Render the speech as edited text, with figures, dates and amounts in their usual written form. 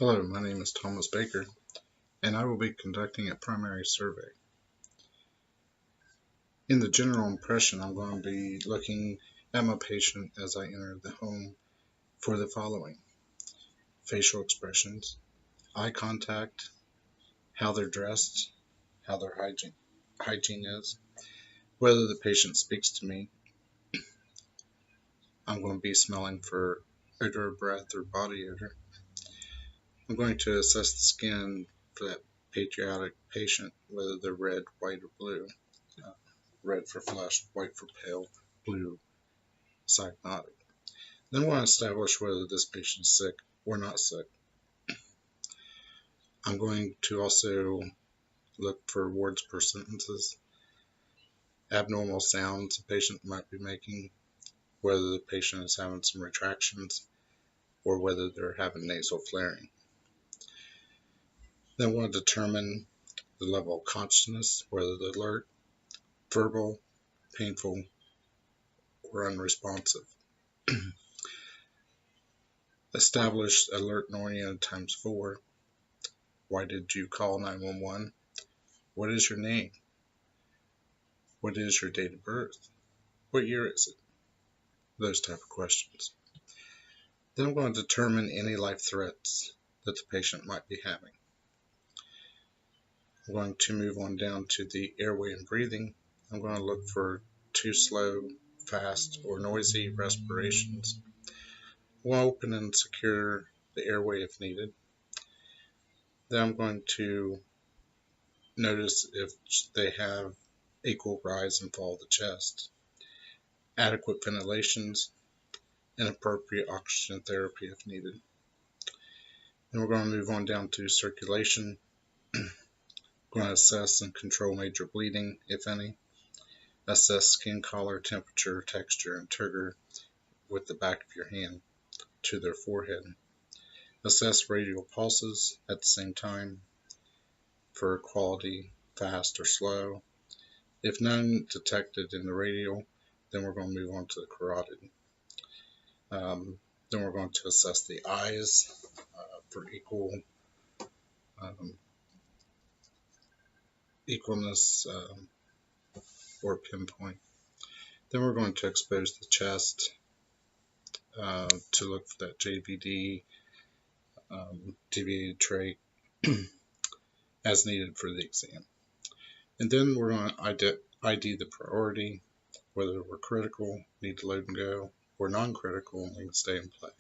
Hello, my name is Thomas Baker, and I will be conducting a primary survey. In the general impression, I'm going to be looking at my patient as I enter the home for the following: facial expressions, eye contact, how they're dressed, how their hygiene is, whether the patient speaks to me. I'm going to be smelling for odor of breath or body odor. I'm going to assess the skin for that patriotic patient, whether they're red, white, or blue. Red for flushed, white for pale, blue cyanotic. Then we'll establish whether this patient is sick or not sick. I'm going to also look for words per sentences, abnormal sounds the patient might be making, whether the patient is having some retractions or whether they're having nasal flaring. Then we'll determine the level of consciousness, whether they're alert, verbal, painful, or unresponsive. Establish alert and oriented times 4. Why did you call 911? What is your name? What is your date of birth? What year is it? Those type of questions. Then I'm going to determine any life threats that the patient might be having. I'm going to move on down to the airway and breathing. I'm going to look for too slow, fast, or noisy respirations. We'll open and secure the airway if needed. Then I'm going to notice if they have equal rise and fall of the chest, adequate ventilations, and appropriate oxygen therapy if needed. And we're going to move on down to circulation. We're going to assess and control major bleeding, if any. Assess skin color, temperature, texture, and turgor with the back of your hand to their forehead. Assess radial pulses at the same time for quality, fast or slow. If none detected in the radial, then we're going to move on to the carotid. Then we're going to assess the eyes for equalness or pinpoint. Then we're going to expose the chest to look for that JVD, deviated trach as needed for the exam. And then we're going to ID the priority, whether we're critical, need to load and go, or non-critical and we can stay in play.